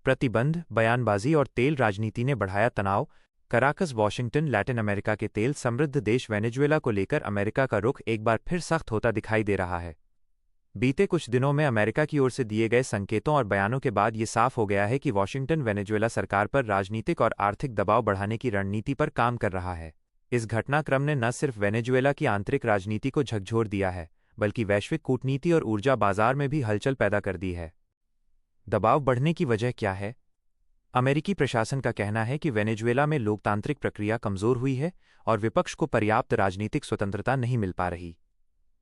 प्रतिबंध, बयानबाजी और तेल राजनीति ने बढ़ाया तनाव। Caracas, Washington. लैटिन अमेरिका के तेल समृद्ध देश वेनेजुएला को लेकर अमेरिका का रुख एक बार फिर सख्त होता दिखाई दे रहा है। बीते कुछ दिनों में अमेरिका की ओर से दिए गए संकेतों और बयानों के बाद ये साफ हो गया है कि वाशिंगटन वेनेजुएला सरकार पर राजनीतिक और आर्थिक दबाव बढ़ाने की रणनीति पर काम कर रहा है। इस घटनाक्रम ने न सिर्फ वेनेजुएला की आंतरिक राजनीति को झकझोर दिया है, बल्कि वैश्विक कूटनीति और ऊर्जा बाजार में भी हलचल पैदा कर दी है। दबाव बढ़ने की वजह क्या है? अमेरिकी प्रशासन का कहना है कि वेनेजुएला में लोकतांत्रिक प्रक्रिया कमजोर हुई है और विपक्ष को पर्याप्त राजनीतिक स्वतंत्रता नहीं मिल पा रही।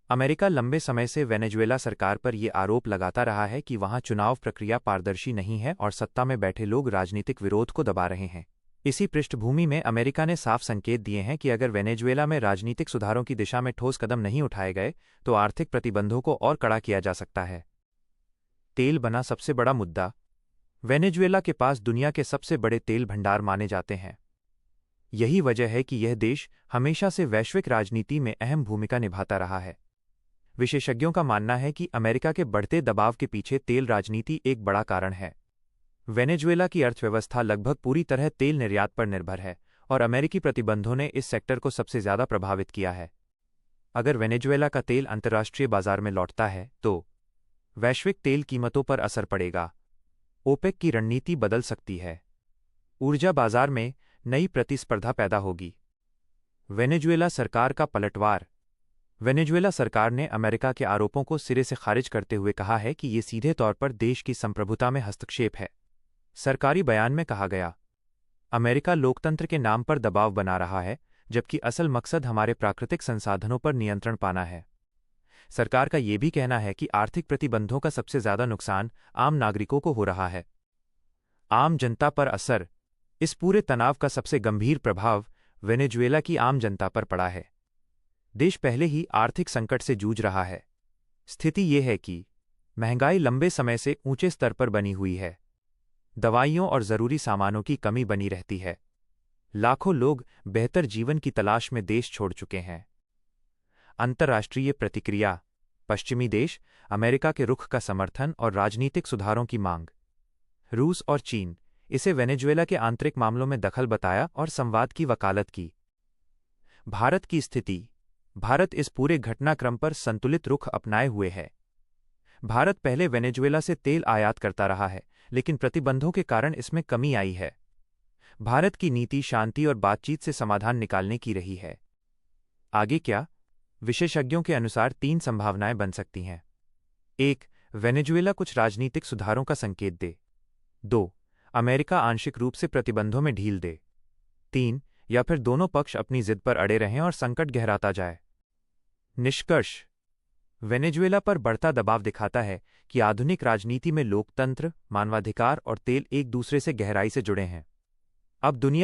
अमेरिका लंबे समय से वेनेजुएला सरकार पर यह आरोप लगाता रहा है कि वहां चुनाव प्रक्रिया पारदर्शी नहीं है और सत्ता में बैठे लोग राजनीतिक विरोध को दबा रहे हैं। इसी पृष्ठभूमि में अमेरिका ने साफ संकेत दिए हैं कि अगर वेनेजुएला में राजनीतिक सुधारों की दिशा में ठोस कदम नहीं उठाए गए तो आर्थिक प्रतिबंधों को और कड़ा किया जा सकता है। तेल बना सबसे बड़ा मुद्दा। वेनेजुएला के पास दुनिया के सबसे बड़े तेल भंडार माने जाते हैं। यही वजह है कि यह देश हमेशा से वैश्विक राजनीति में अहम भूमिका निभाता रहा है। विशेषज्ञों का मानना है कि अमेरिका के बढ़ते दबाव के पीछे तेल राजनीति एक बड़ा कारण है। वेनेजुएला की अर्थव्यवस्था लगभग पूरी तरह तेल निर्यात पर निर्भर है और अमेरिकी प्रतिबंधों ने इस सेक्टर को सबसे ज्यादा प्रभावित किया है। अगर वेनेजुएला का तेल अंतर्राष्ट्रीय बाजार में लौटता है तो वैश्विक तेल कीमतों पर असर पड़ेगा। ओपेक की रणनीति बदल सकती है। ऊर्जा बाजार में नई प्रतिस्पर्धा पैदा होगी। वेनेजुएला सरकार का पलटवार। वेनेजुएला सरकार ने अमेरिका के आरोपों को सिरे से खारिज करते हुए कहा है कि ये सीधे तौर पर देश की संप्रभुता में हस्तक्षेप है। सरकारी बयान में कहा गया, अमेरिका लोकतंत्र के नाम पर दबाव बना रहा है, जबकि असल मकसद हमारे प्राकृतिक संसाधनों पर नियंत्रण पाना है। सरकार का यह भी कहना है कि आर्थिक प्रतिबंधों का सबसे ज्यादा नुकसान आम नागरिकों को हो रहा है। आम जनता पर असर। इस पूरे तनाव का सबसे गंभीर प्रभाव वेनेजुएला की आम जनता पर पड़ा है। देश पहले ही आर्थिक संकट से जूझ रहा है। स्थिति यह है कि महंगाई लंबे समय से ऊंचे स्तर पर बनी हुई है। दवाइयों और जरूरी सामानों की कमी बनी रहती है। लाखों लोग बेहतर जीवन की तलाश में देश छोड़ चुके हैं। अंतर्राष्ट्रीय प्रतिक्रिया। पश्चिमी देश अमेरिका के रुख का समर्थन और राजनीतिक सुधारों की मांग। रूस और चीन इसे वेनेजुएला के आंतरिक मामलों में दखल बताया और संवाद की वकालत की। भारत की स्थिति। भारत इस पूरे घटनाक्रम पर संतुलित रुख अपनाए हुए है। भारत पहले वेनेजुएला से तेल आयात करता रहा है, लेकिन प्रतिबंधों के कारण इसमें कमी आई है। भारत की नीति शांति और बातचीत से समाधान निकालने की रही है। आगे क्या? विशेषज्ञों के अनुसार 3 संभावनाएं बन सकती हैं। 1. वेनेजुएला कुछ राजनीतिक सुधारों का संकेत दे। 2. अमेरिका आंशिक रूप से प्रतिबंधों में ढील दे। 3. या फिर दोनों पक्ष अपनी जिद पर अड़े रहें और संकट गहराता जाए। निष्कर्ष। वेनेजुएला पर बढ़ता दबाव दिखाता है कि आधुनिक राजनीति में लोकतंत्र, मानवाधिकार और तेल एक दूसरे से गहराई से जुड़े हैं। अब दुनिया